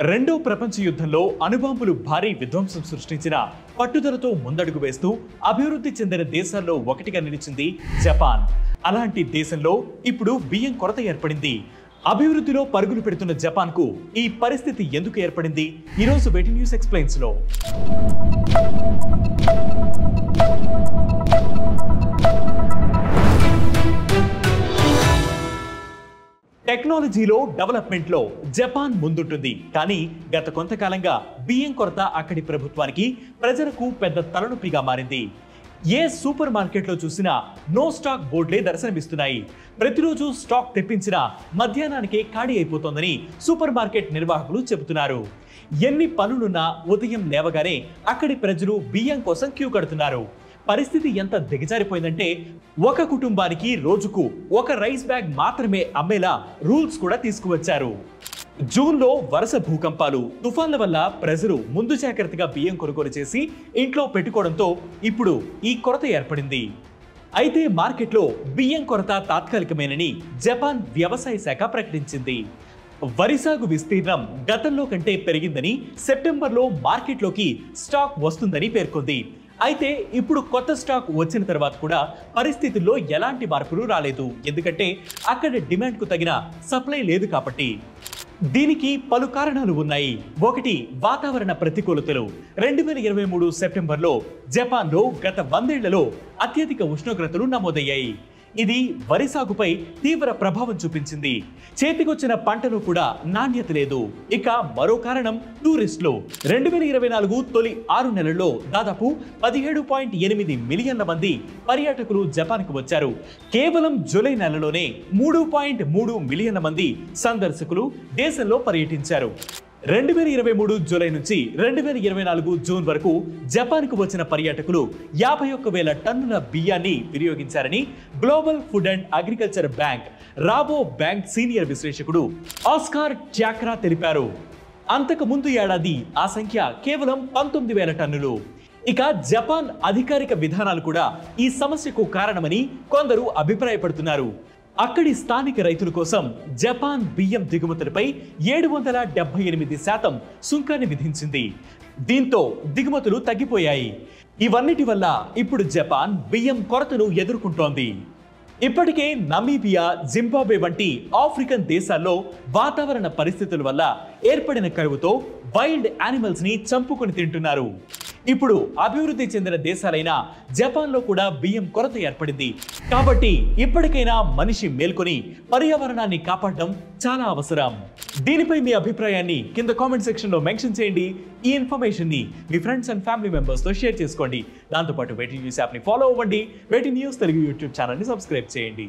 రెండో ప్రపంచ యుద్ధంలో అణుబాంబులు భారీ విధ్వంసం సృష్టించిన పట్టుదలతో ముందడుగు వేస్తూ అభివృద్ధి చెందిన దేశాల్లో ఒకటిగా నిలిచింది జపాన్. అలాంటి దేశంలో ఇప్పుడు బియ్యం కొరత ఏర్పడింది. అభివృద్ధిలో పరుగులు పెడుతున్న జపాన్కు ఈ పరిస్థితి ఎందుకు ఏర్పడింది? ఈరోజు వెటి న్యూస్ ఎక్స్ప్లెయిన్స్ లో టెక్నాలజీలో డెవలప్మెంట్లో జపాన్ ముందుంటుంది. కానీ గత కొంతకాలంగా బియ్యం కొరత అక్కడి ప్రభుత్వానికి ప్రజలకు పెద్ద తలనొప్పిగా మారింది. ఏ సూపర్ మార్కెట్లో చూసినా నో స్టాక్ బోర్డులే దర్శనమిస్తున్నాయి. ప్రతిరోజు స్టాక్ తెప్పించినా మధ్యాహ్నానికే ఖాళీ అయిపోతోందని సూపర్ మార్కెట్ నిర్వాహకులు చెబుతున్నారు. ఎన్ని పనులున్నా ఉదయం లేవగానే అక్కడి ప్రజలు బియ్యం కోసం క్యూ కడుతున్నారు. పరిస్థితి ఎంత దిగజారిపోయిందంటే ఒక కుటుంబానికి రోజుకు ఒక రైస్ బ్యాగ్ మాత్రమే అమ్మేలా రూల్స్ కూడా తీసుకువచ్చారు. జూన్లో వరుస భూకంపాలు, తుఫాన్ల వల్ల ప్రజలు ముందు జాగ్రత్తగా బియ్యం కొనుగోలు చేసి ఇంట్లో పెట్టుకోవడంతో ఇప్పుడు ఈ కొరత ఏర్పడింది. అయితే మార్కెట్లో బియ్యం కొరత తాత్కాలికమేనని జపాన్ వ్యవసాయ శాఖ ప్రకటించింది. వరి సాగు విస్తీర్ణం గతంలో కంటే పెరిగిందని, సెప్టెంబర్లో మార్కెట్లోకి స్టాక్ వస్తుందని పేర్కొంది. అయితే ఇప్పుడు కొత్త స్టాక్ వచ్చిన తర్వాత కూడా పరిస్థితుల్లో ఎలాంటి మార్పులు రాలేదు. ఎందుకంటే అక్కడ డిమాండ్కు తగిన సప్లై లేదు కాబట్టి. దీనికి పలు కారణాలు ఉన్నాయి. ఒకటి, వాతావరణ ప్రతికూలతలు. 2023 సెప్టెంబర్లో జపాన్లో గత 100 ఏళ్లలో అత్యధిక ఉష్ణోగ్రతలు నమోదయ్యాయి. ఇది వరి సాగుపై తీవ్ర ప్రభావం చూపించింది. చేతికొచ్చిన పంటలో కూడా నాణ్యత లేదు. ఇక మరో కారణం టూరిస్టులు. 2024 తొలి 6 నెలల్లో దాదాపు 17.8 మిలియన్ల మంది పర్యాటకులు జపాన్కు వచ్చారు. కేవలం జూలై నెలలోనే 3.3 మిలియన్ల మంది సందర్శకులు దేశంలో పర్యటించారు. 2023 జూలై నుంచి 2024 జూన్ వరకు జపాన్కు వచ్చిన పర్యాటకులు 51,000 టన్నుల బియ్యాన్ని వినియోగించారని global food and agriculture bank Rabo bank senior విశ్లేషకుడు ఆస్కార్ ట్యాక్రా తెలిపారు. అంతకు ముందు ఏడాది ఆ సంఖ్య కేవలం 19,000 టన్నులు. ఇక జపాన్ అధికారిక విధానాలు కూడా ఈ సమస్యకు కారణమని కొందరు అభిప్రాయపడుతున్నారు. అక్కడి స్థానిక రైతుల కోసం జపాన్ బియ్యం దిగుమతులపై 778% సుంకాన్ని విధించింది. దీంతో దిగుమతులు తగ్గిపోయాయి. ఇవన్నిటి వల్ల ఇప్పుడు జపాన్ బియ్యం కొరతను ఎదుర్కొంటోంది. ఇప్పటికే నమీబియా, జింబాబ్వే వంటి ఆఫ్రికన్ దేశాల్లో వాతావరణ పరిస్థితుల వల్ల ఏర్పడిన కరువుతో వైల్డ్ యానిమల్స్ ని చంపుకొని తింటున్నారు. ఇప్పుడు అభివృద్ధి చెందిన దేశాలైన జపాన్లో కూడా బియ్యం కొరత ఏర్పడింది. కాబట్టి ఇప్పటికైనా మనిషి మేల్కొని పర్యావరణాన్ని కాపాడడం చాలా అవసరం. దీనిపై మీ అభిప్రాయాన్ని కింద కామెంట్ సెక్షన్ లో మెన్షన్ చేయండి. ఈ ఇన్ఫర్మేషన్ ని మీ ఫ్రెండ్స్ అండ్ ఫ్యామిలీ మెంబర్స్ తో షేర్ చేసుకోండి. దాంతోపాటు వెటి న్యూస్ యాప్ ని ఫాలో అవ్వండి. వెటి న్యూస్ తెలుగు యూట్యూబ్ ఛానల్ ని సబ్స్క్రైబ్ చేయండి.